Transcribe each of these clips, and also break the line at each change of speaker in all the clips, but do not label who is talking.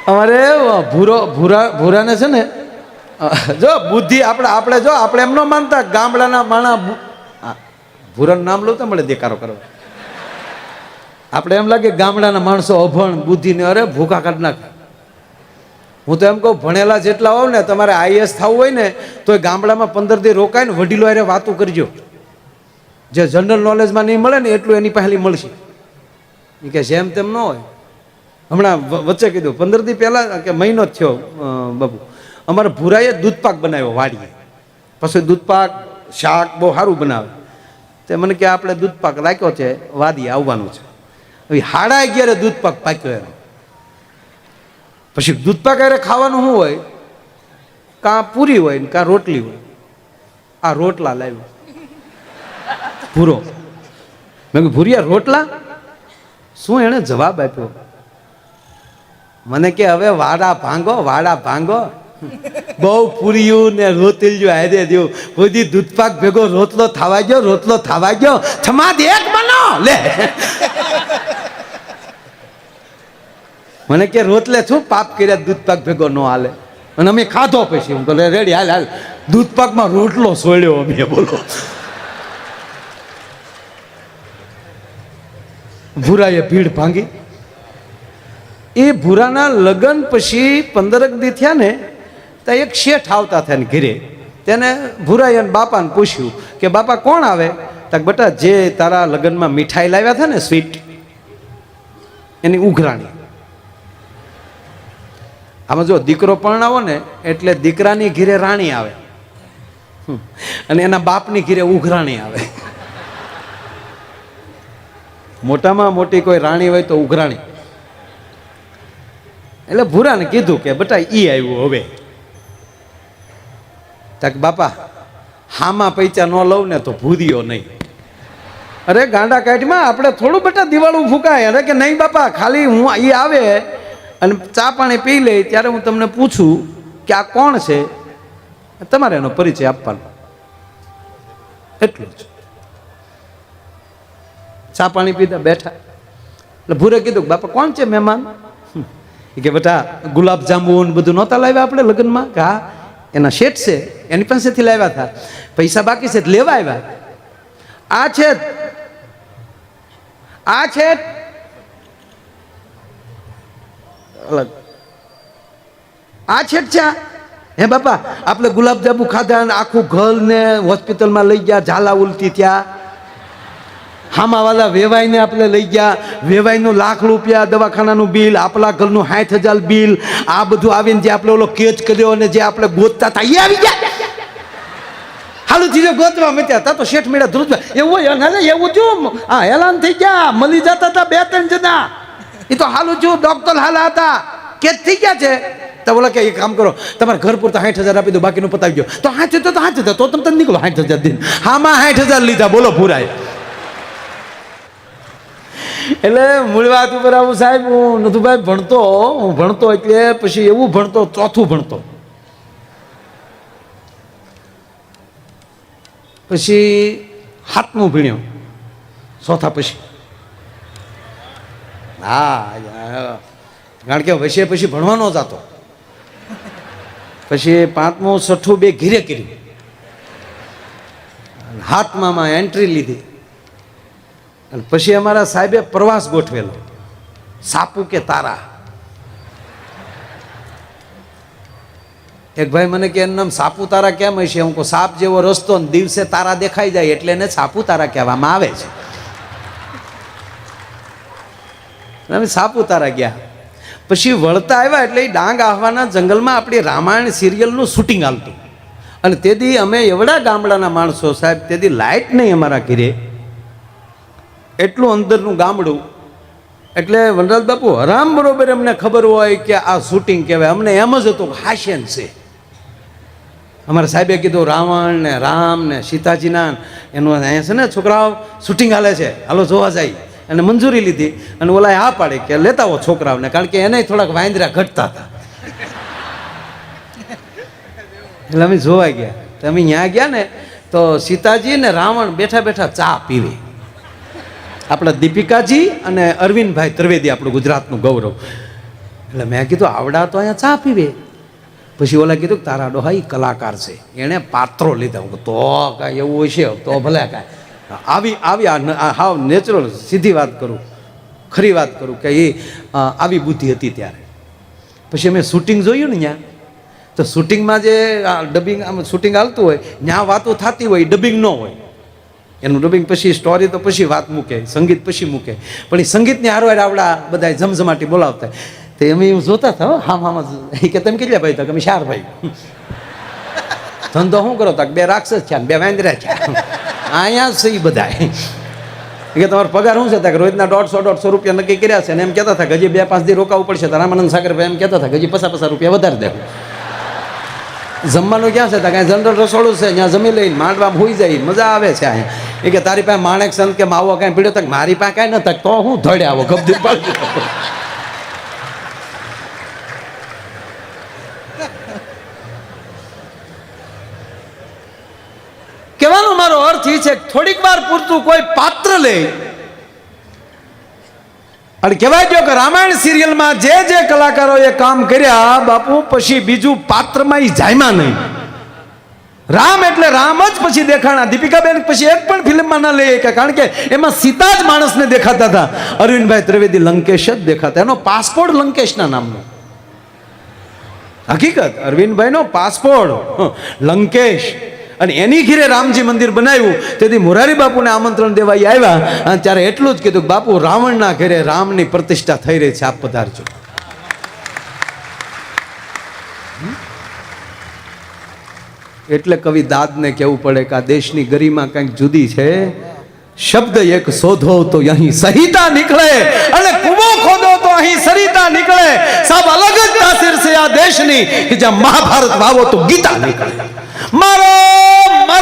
અમારે ભૂરાને છે ને જો બુદ્ધિ આપણે જો આપણે એમ ન માનતા ગામડાના માણા ભૂરાનું નામ લો તો મળે દેકારો કરવા. આપણે એમ લાગે ગામડાના માણસો અભણ બુદ્ધિને અરે ભૂખા કાઢ નાખે. હું તો એમ કહું ભણેલા જેટલા હોવ ને તમારે આઈએસ થવું હોય ને તો ગામડામાં 15 દી રોકાય ને વડીલો હારે વાતું કરજો. જે જનરલ નોલેજમાં નહીં મળે ને એટલું એની પહેલી મળશે. એ કે જેમ તેમ ન હોય. હમણાં વચ્ચે કીધું 15 દી પહેલાં કે મહિનો જ થયો બાબુ અમારે ભૂરાએ દૂધપાક બનાવ્યો વાડીએ. પછી દૂધપાક શાક બહુ સારું બનાવે. તે મને કે આપણે દૂધપાક રાખ્યો છે વાડીએ આવવાનું છે. હવે 11:30 દૂધપાક પાક્યો એનો. પછી દૂધપાક અરે ખાવાનું શું હોય? કાં પૂરી હોય ને કાં રોટલી હોય. આ રોટલા લાવ્યો ભૂરો. મેં કીધું ભૂરિયા રોટલા? શું એણે જવાબ આપ્યો? મને કે હવે વાડા ભાંગો બહુ પૂર્યું ને રોતલ્યું હારે દેવું કોઈ દૂધપાક ભેગો રોટલો થવા ગયો છમાદ એક બનો લે. મને કે રોટલે શું પાપ કર્યા દૂધપાક ભેગો ન હાલે. અને અમે ખાધો પછી હું કહે રેડી હાલ દૂધપાકમાં રોટલો સોળ્યો અમે. બોલો ભૂરાએ ભીડ ભાંગી. એ ભૂરાના લગ્ન પછી 15 દી થયા ને તો એક શેઠ આવતા થયા ને ઘરે. તેને ભૂરાએ અને બાપાને પૂછ્યું કે બાપા કોણ આવે? તો બેટા જે તારા લગ્નમાં મીઠાઈ લાવ્યા હતા ને સ્વીટ એની ઉઘરાણી. આમાં જો દીકરો પરણાવો ને એટલે દીકરાની ઘીરે રાણી આવે અને એના બાપની ઘીરે ઉઘરાણી આવે. મોટામાં મોટી કોઈ રાણી હોય તો ઉઘરાણી. એટલે ભૂરાને કીધું કે બેટા ઈ આવ્યું હવે. તક બાપા હામાં પૈસા ન લઉં ને તો ભૂદીઓ નહીં. અરે ગાંડા કાઢમાં આપણે થોડું બેટા દિવાળું ફૂંકાય. અરે કે નહીં બાપા ખાલી હું ઈ આવે અને ચા પાણી પી લે ત્યારે હું તમને પૂછું કે આ કોણ છે, તમારે એનો પરિચય આપવાનો એટલું જ. ચા પાણી પીધા બેઠા એટલે ભૂરે કીધું બાપા કોણ છે મહેમાન? કે બેટા ગુલાબ જાંબુ બધું નહોતા લાવ્યા આપણે લગ્નમાં? કે હા એના શેઠ છે એની પાસેથી લાવ્યા હતા, પૈસા બાકી છે લેવા આવ્યા. આ છે આ છેટ છે. હે બાપા આપણે ગુલાબ જાંબુ ખાધા ને આખું ઘર ને હોસ્પિટલમાં લઈ ગયા, ઝાલા ઉલટી થયા. હામાવાલા વેવાઈને આપણે લઈ ગયા, વેવાઈનું ₹1,00,000 દવાખાનાનું બિલ, આપણા ઘરનું 60,000 બિલ, આ બધું આવીને જે આપણે ઓલો કેચ કર્યો અને જે આપણે ગોતતા હતા એ આવી ગયા. હાલું ચીજો ગોતવા મત્યા તા તો શેઠ મેળા ધ્રુજવા એવું એવું જો હા હેલાન થઈ ગયા. મળી જતા હતા 2-3 જણા. એ તો હાલું જો ડોક્ટર હાલા હતા કેચ થઈ ગયા છે. તો બોલા કે એક કામ કરો તમારે ઘર પૂરતા 60,000 આપી દો, બાકીનું પતાવી ગયો. તો 60,000 તો તમે નીકળો 60,000 દિન. હામાં 60,000 લીધા. બોલો ભૂરાય. એટલે મૂળ વાત ઉપર આવું સાહેબ હું નથુભાઈ હું ભણતો એટલે પછી એવું ભણતો, ચોથું ભણતો, પછી 7મું ભણ્યો ચોથા પછી. હા કારણ કે વૈશે પછી ભણવાનો જ હતો. પછી 5મું 6ઠું 2 ઘીરે કર્યું. 7માં એન્ટ્રી લીધી. અને પછી અમારા સાહેબે પ્રવાસ ગોઠવેલો સાપુ કે તારા. એક ભાઈ મને કે એનું નામ સાપુતારા કેમ હશે? હું કહું સાપ જેવો રસ્તો ને દિવસે તારા દેખાઈ જાય એટલે એને સાપુતારા કહેવામાં આવે છે. અમે સાપુતારા ગયા. પછી વળતા આવ્યા એટલે એ ડાંગ આહવાના જંગલમાં આપણી રામાયણ સિરિયલનું શૂટિંગ હાલતું. અને તેથી અમે એવડા ગામડાના માણસો સાહેબ, તેથી લાઇટ નહીં અમારા ઘરે, એટલું અંદરનું ગામડું. એટલે વનરાજ બાપુ હરામ બરોબર અમને ખબર હોય કે આ શૂટિંગ કહેવાય. અમને એમ જ હતું હાસ્યન છે. અમારા સાહેબે કીધું રાવણ ને રામ ને સીતાજીના એનું અહીંયા છે ને છોકરાઓ શૂટિંગ હાલે છે, હાલો જોવા જાય. અને મંજૂરી લીધી અને ઓલા હા પાડે કે લેતા આવો છોકરાઓને, કારણ કે એને થોડાક વાંદરા ઘટતા હતા. એટલે અમે જોવા ગયા. તો અમે ત્યાં ગયા ને તો સીતાજી ને રાવણ બેઠા બેઠા ચા પીવે. આપણા દીપિકાજી અને અરવિંદભાઈ ત્રિવેદી, આપણું ગુજરાતનું ગૌરવ, એટલે મેં કીધું આવડા તો અહીંયા ચા પીવે. પછી ઓલા કીધું કે તારા ડોહા ઈ કલાકાર છે, એણે પાત્રો લીધા. હું તો કાંઈ એવું હશે તો ભલે કાંઈ આવી હાવ નેચરલ સીધી વાત કરું, ખરી વાત કરું કે એ આવી બુદ્ધિ હતી ત્યારે. પછી અમે શૂટિંગ જોયું ને ત્યાં, તો શૂટિંગમાં જે ડબિંગ આમ શૂટિંગ હાલતું હોય ત્યાં વાતો થતી હોય, ડબિંગ ન હોય એનું. ડબિંગ પછી સ્ટોરી તો પછી વાત મૂકે, સંગીત પછી મૂકે, પણ એ સંગીતની હારવાર આવડા બધા જમજમાટી બોલાવતા. તો અમે એવું જોતા હતા હામ કે તમે કેટલા ભાઈ હતા? અમે 4 ભાઈ. ધંધો શું કરો? તક 2 રાક્ષસ છે, 2 વાંદરા છે, અહીંયા છે એ બધા. કે તમારો પગાર શું છે? રોજના 150-150 રૂપિયા નક્કી કર્યા છે, અને એમ કહેતા હતા કે હજી 2-5 દી રોકાવું પડશે. તો રામાનંદ સાગરભાઈ એમ કહેતા હતા કે હજી 50-50 રૂપિયા વધારે દે. જમવાનું ક્યાં છે? કાંઈ જનરલ રસોડું છે, ત્યાં જમી લઈને માંડવામાં હોઈ જાય, મજા આવે છે અહીંયા. એ કે તારી પાસે માણેક સંત કે માવો કાંઈ પીડ્યો? તક મારી પાસે કાંઈ ન તક તો હું ધડે આવો ગબદી પાડી. કહેવાનો મારો અર્થ એ છે થોડીક વાર પૂરતું કોઈ પાત્ર લે અને કહેવાય ગયો કે રામાયણ સિરિયલમાં જે કલાકારોએ કામ કર્યા બાપુ, પછી બીજું પાત્રમાં એ જાયમાં નહીં. રામ એટલે રામ જ પછી દેખાણા. દીપિકાબેન પછી એક પણ ફિલ્મમાં ન લઈએ કે, કારણ કે એમાં સીતા જ માણસને દેખાતા હતા. અરવિંદભાઈ ત્રિવેદી લંકેશ જ દેખાતા. એનો પાસપોર્ટ લંકેશના નામનો. હકીકત અરવિંદભાઈનો પાસપોર્ટ લંકેશ. અને એની ઘીરે રામજી મંદિર બનાવ્યું. તેથી મોરારી બાપુને આમંત્રણ દેવા આવ્યા અને ત્યારે એટલું જ કીધું, બાપુ રાવણના ઘરે રામની પ્રતિષ્ઠા થઈ રહી છે, આપ પધારજો. એટલે કવિ દાદને કહેવું પડે કે આ દેશની ગરિમા કંઈક જુદી છે. શબ્દ એક શોધો તો અહીં સહિતા નીકળે, અને કુવો ખોદો તો અહીં સરિતા નીકળે. સબ અલગ જ તાસીર છે આ દેશની કે જ્યાં મહાભારત વાવો તો ગીતા નીકળે. મારો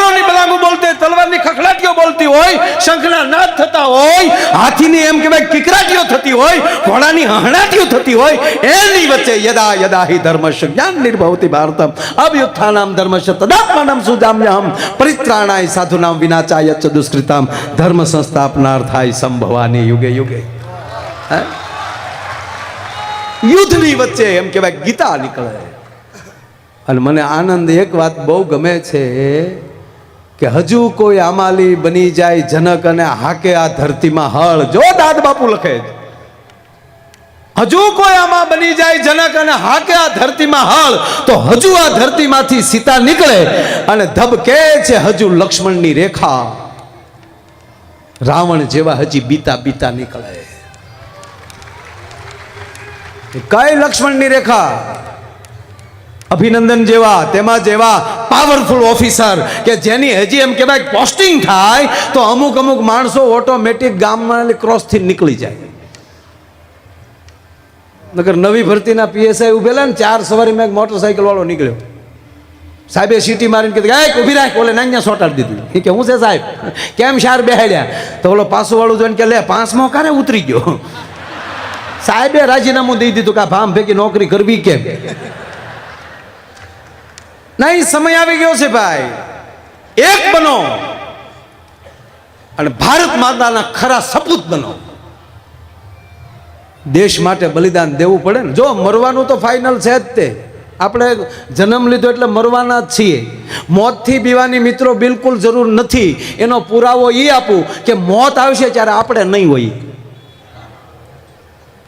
ની બલાંગુ બોલતે, તલવારની ખખડાટીઓ બોલતી હોય, શંખના નાદ થતા હોય, હાથીની એમ કહેવાય કિકરાટીઓ થતી હોય, ઘોડાની હહણાટીઓ થતી હોય, એની વચ્ચે યદા યદા હિ ધર્મસ્ય જ્ઞાન નિર્ભવતિ ભારતમ અભ્યુત્થાનમ ધર્મસ્ય તદાત્માનમ સુજામ્યહમ પરિત્રાણાય સાધુનામ વિનાચાય ચ દુષ્કૃતામ ધર્મ સંસ્થાપનાર્થાય સંભવાની યુગે યુગે. યુદ્ધની વચ્ચે એમ કહેવાય ગીતા નીકળે. અને મને આનંદ એક વાત બહુ ગમે છે કે હજુ કોઈ આમાલી બની જાય જનક અને હાકે આ ધરતીમાં હળ. જો દાદ બાપુ લખે, હજુ કોઈ આમાં બની જાય જનક અને હાકે આ ધરતીમાં હળ, તો હજુ આ ધરતીમાંથી સીતા નીકળે અને ધબકે છે હજુ લક્ષ્મણની રેખા. રાવણ જેવા હજી બીતા બીતા નીકળે. કઈ લક્ષ્મણની રેખા? અભિનંદન જેવા, તેમાં જેવા પાવરફુલ ઓફિસર કે જેની હજી એમ કહેવાય પોસ્ટિંગ થાય તો અમુક માણસો ઓટોમેટિક ગામમાં ક્રોસથી નીકળી જાય. નગર નવી ભરતીના પીએસઆઈ ઉભેલા ને 4 સવારી મેં મોટરસાઇકલ વાળો નીકળ્યો. સાહેબે સીટી મારીને કીધું ઉભી રાખ, ઓલે નાન્યા સોટાડી દીધું. કે હું છે સાહેબ, કેમ 4 બેહાડ્યા? તો ઓલો પાછું વાળું જોઈને કે લે 5મો કારે ઉતરી ગયો. સાહેબે રાજીનામું દઈ દીધું કે આ ભામ ભેગી નોકરી કરવી કેમ? નહીં, સમય આવી ગયો છે ભાઈ, એક બનો અને ભારત માતાના ખરા સપૂત બનો. દેશ માટે બલિદાન દેવું પડે ને. જો મરવાનું તો ફાઇનલ છે જ, તે આપણે જન્મ લીધો એટલે મરવાના જ છીએ. મોતથી બીવાની મિત્રો બિલકુલ જરૂર નથી. એનો પુરાવો એ આપું કે મોત આવશે ત્યારે આપણે નહીં હોય.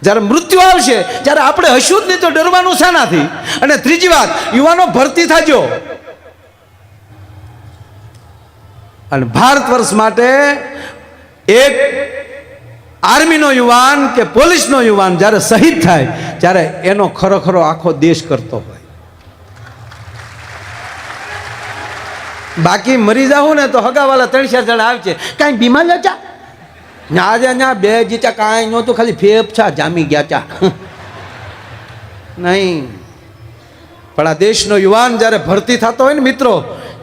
જ્યારે મૃત્યુ આવશે ત્યારે આપણે હશું જ નહીં, તો ડરવાનું શાનાથી? અને ત્રીજી વાત, યુવાનો ભરતી થાજો. અને ભારત વર્ષ માટે એક આર્મીનો યુવાન કે પોલીસનો યુવાન જ્યારે શહીદ થાય ત્યારે એનો ખરો આખો દેશ કરતો હોય. બાકી મરી જાઉં ને તો હગાવાલા 3-4 જણા આવશે, કાંઈ બીમાર લચા આજે ત્યાં 2 જીચા કાંઈ નહોતું, ખાલી ફેફછા જામી ગયા ચા નહીં. પણ આ દેશનો યુવાન જ્યારે ભરતી થતો હોય ને મિત્રો,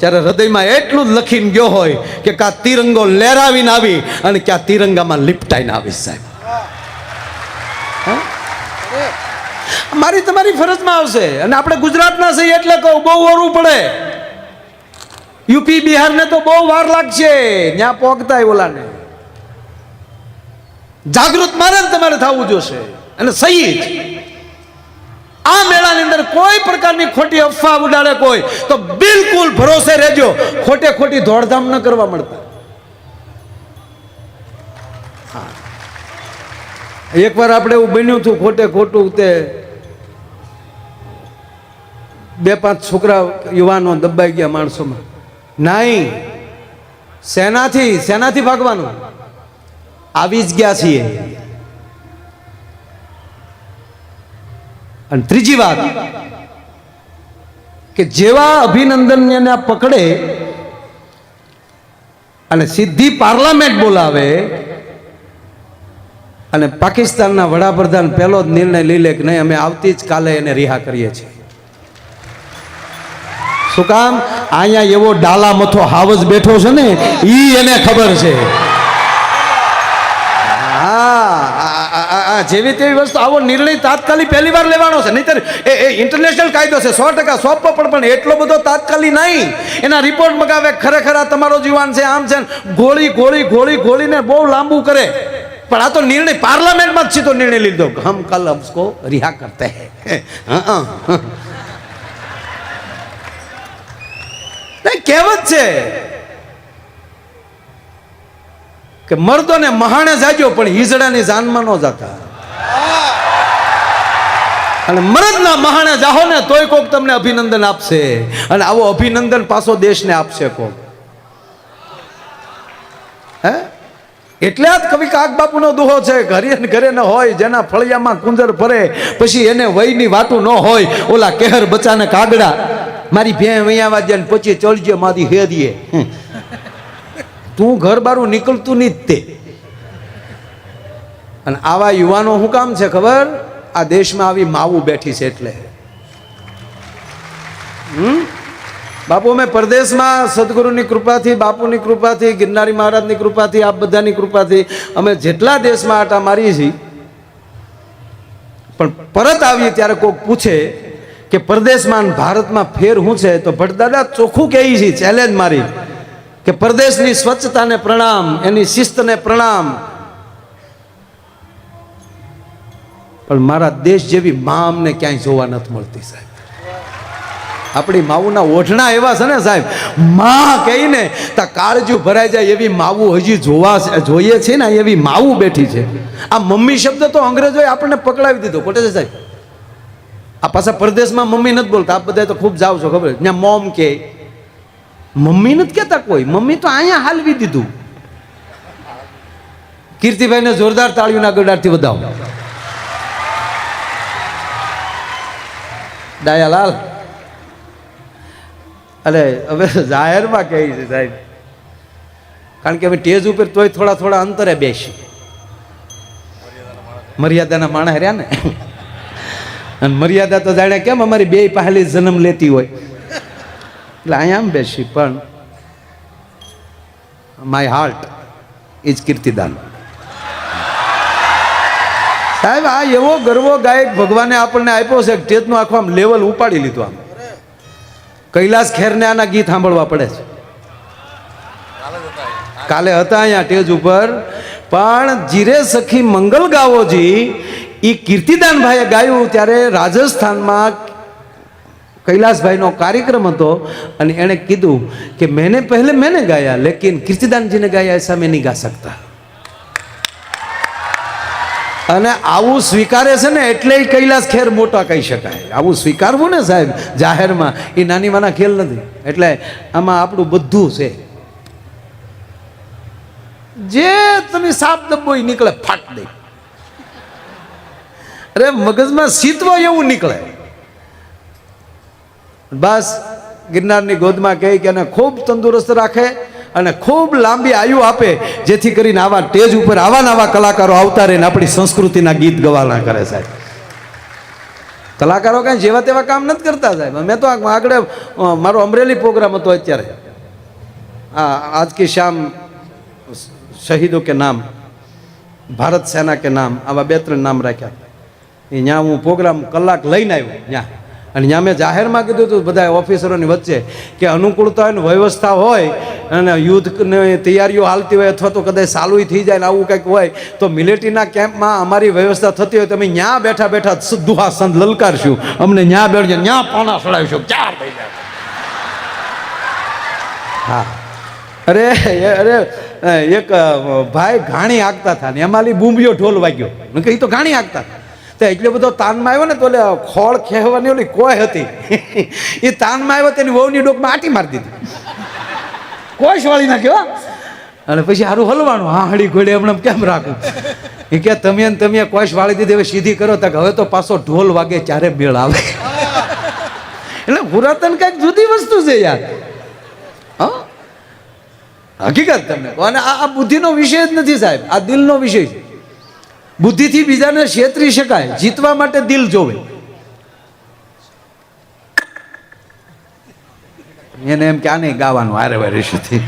ત્યારે હૃદયમાં એટલું જ લખીને ગયો હોય કે કા તિરંગો લહેરાવીને આવી અને ક્યાં તિરંગામાં લિપટાઈને આવીશ સાહેબ. મારી તમારી ફરજમાં આવશે. અને આપણે ગુજરાતના છીએ એટલે કહું, બહુ વરવું પડે. યુપી બિહારને તો બહુ વાર લાગશે ત્યાં પહોંચતા ઓલાને. જાગૃત મારે તમારે થવું જોશે. અને સહી જ આ મેળાની અંદર કોઈ પ્રકારની ખોટી અફવા ઉડાડે કોઈ તો બિલકુલ ભરોસે રહેજો, ખોટે ખોટી દોડધામ ન કરવા મળતા. એકવાર આપણે એવું બન્યું હતું, ખોટે ખોટું તે 2-5 છોકરા યુવાનો દબાઈ ગયા માણસોમાં. નહીં, સેનાથી ભાગવાનું. આવી જ ગયા છીએ. અને ત્રીજી વાત કે જેવા અભિનંદનને પકડે અને સીધી પાર્લામેન્ટ બોલાવે અને પાકિસ્તાનના વડાપ્રધાન પહેલો જ નિર્ણય લઈ લે કે નહીં, અમે આવતી જ કાલે એને રિહા કરીએ છીએ. શું કામ? અહીંયા એવો ડાલા મથો હાવજ બેઠો છે ને, ઈ એને ખબર છે. હા, જેવી તેવી વસ્તુ આવો નિર્ણય તાત્કાલિક પહેલી વાર લેવાનો છે, નહીતર એ ઇન્ટરનેશનલ કાયદો છે 100% સોંપવો પણ એટલો બધો તાત્કાલિક નહીં. એના રિપોર્ટ મગાવે, ખરેખર આ તમારો જીવાન છે, આમ છે, ગોળીને બહુ લાંબુ કરે. પણ આ તો નિર્ણય પાર્લામેન્ટમાં જ સીધો નિર્ણય લીધો, હમ કલ उसको रिहा करते हैं. કહેવત છે કે મર્દોને મહાણે જાજો પણ હિજડાની જાનમાં ન જાતા. અને મર્દના મહાણે જાહો ને તોય કોક તમને અભિનંદન આપશે, અને આવો અભિનંદન પાછો દેશને આપશે કોક. હે, એટલે જ કવિ કાગ બાપુનો દુહો છે, ઘરે ઘરે ન હોય જેના ફળિયામાં કુંદર ફરે, પછી એને વયની વાતું ન હોય. ઓલા કેહર બચાને કાગડા, મારી ભે વૈયા વાજ્યા ને પછી ચડજે મારી હેરીએ. તું ઘર બારું નીકળતું નહીં જ તે. અને આવા યુવાનો શું કામ છે ખબર? આ દેશમાં આવી માવું બેઠી છે એટલે. બાપુ અમે પરદેશમાં સદગુરુની કૃપાથી, બાપુની કૃપાથી, ગિરનારી મહારાજની કૃપાથી, આપ બધાની કૃપાથી અમે જેટલા દેશમાં આટા મારીએ છીએ, પણ પરત આવીએ ત્યારે કોઈક પૂછે કે પરદેશમાં ભારતમાં ફેર શું છે, તો ભટદાદા ચોખ્ખું કહે છે, ચેલેન્જ મારી કે પરદેશની સ્વચ્છતાને પ્રણામ, એની શિસ્તને પ્રણામ, પણ મારા દેશ જેવી મા અમને ક્યાંય જોવા નથી મળતી સાહેબ. આપણી માવુના ઓઢણા એવા છે ને સાહેબ, માં કહીને તા કાળજું ભરાઈ જાય એવી માવું હજી જોઈએ છે ને, એવી માવું બેઠી છે. આ મમ્મી શબ્દ તો અંગ્રેજોએ આપણને પકડાવી દીધો, ખોટે છે સાહેબ. આ પાછા પરદેશમાં મમ્મી નથી બોલતા, આપ બધા તો ખૂબ જાવ છો ખબર, ત્યાં મોમ કે મમ્મી નથી કહેતા કોઈ, મમ્મી તો અહીંયા હાલવી દીધું. કીર્તિભાઈને જોરદાર તાળીઓના ગડારથી વધાવો. ડાયાલાલ, અરે હવે જાહેરમાં કહે છે સાહેબ, કારણ કે હવે સ્ટેજ ઉપર તોય થોડા અંતરે બેસી, મર્યાદાના માણસ રહ્યા ને. અને મર્યાદા તો જાણે કેમ અમારી બે પહેલી જન્મ લેતી હોય, એટલે અહીંયા આમ બેસી. પણ માય હાર્ટ ઇઝ કીર્તિદાન સાહેબ. આ એવો ગર્વો ગાયક ભગવાને આપણને આપ્યો છે, સ્ટેજનું આખું આમ લેવલ ઉપાડી લીધું. આમ કૈલાસ ખેરને આના ગીત સાંભળવા પડે છે. કાલે હતા અહીંયા સ્ટેજ ઉપર, પણ જીરે સખી મંગલ ગાવોજી એ કીર્તિદાનભાઈએ ગાયું ત્યારે રાજસ્થાનમાં कैलाशभाईનો कार्यक्रम હતો અને એણે કીધું કે मैंने गाया लेकिन कीर्तिदान जी ने गाया ऐसा मैं नहीं गा सकता. અને આવું સ્વીકારે છે ને એટલે કૈલાસ ખેર મોટા કહી શકાય. આવું સ્વીકારવું ને સાહેબ જાહેરમાં, એ નાની માના ખેલ નથી. એટલે આમાં આપણું બધું છે. જે તમે સાપ દબ્બો નીકળે ફાટ દે. અરે મગજમાં સીતવો એવું નીકળે. બસ ગિરનારની ગોદમાં કહે કે એને ખૂબ તંદુરસ્ત રાખે અને ખૂબ લાંબી આયુ આપે, જેથી કરીને આવા સ્ટેજ ઉપર આવા નવા કલાકારો આવતા રહે ને આપણી સંસ્કૃતિના ગીત ગવાના કરે સાહેબ. કલાકારો કાંઈ જેવા તેવા કામ નથી કરતા સાહેબ. મેં તો આગળ મારો અમરેલી પ્રોગ્રામ હતો અત્યારે, આજ કી શામ શહીદો કે નામ, ભારત સેના કે નામ, આવા 2-3 નામ રાખ્યા. ત્યાં હું પ્રોગ્રામ કલાક લઈને આવ્યો ત્યાં, અને ત્યાં મેં જાહેરમાં કીધું હતું બધા ઓફિસરોની વચ્ચે કે અનુકૂળતા અને વ્યવસ્થા હોય અને યુદ્ધની તૈયારીઓ હાલતી હોય અથવા તો કદાચ ચાલુ થઈ જાય ને આવું કંઈક હોય તો મિલિટરીના કેમ્પમાં અમારી વ્યવસ્થા થતી હોય તમે ત્યાં બેઠા બેઠા દુહા સંત લલકારશું, અમને ત્યાં બેઠજો, ત્યાં પાણા સડાવીશું, ચાર થઈ જાય. હા, અરે એક ભાઈ ઘાણી હાંકતા હતા ને એમાં બૂંબીઓ ઢોલ વાગ્યો ને કે એ તો ઘાણી હાંકતા તો એટલો બધો તાનમાં આવ્યો ને તો ઓલે ખોળ ખેવાની ઓલી કોઈ હતી એ તાનમાં આવ્યો તેની વહુની ડોકમાં આટી મારી દીધી, કોઈ વાળી નાખ્યો. અને પછી સારું હલવાનું, હાહડી ઘોડે હમણાં કેમ રાખું એ કે તમે કોશ વાળી દીધી હવે સીધી કરો તો હવે તો પાછો ઢોલ વાગે ચારે મેળ આવે. એટલે પુરાતન કંઈક જુદી વસ્તુ છે યાર. હા, હકીકત તમને કહો. અને આ બુદ્ધિનો વિષય જ નથી સાહેબ, આ દિલનો વિષય છે. બુદ્ધિથી બીજાને છેતરી શકાય, જીતવા માટે દિલ જોવે. એને એમ ક્યાં નહીં ગાવાનું હારે વારે સુધી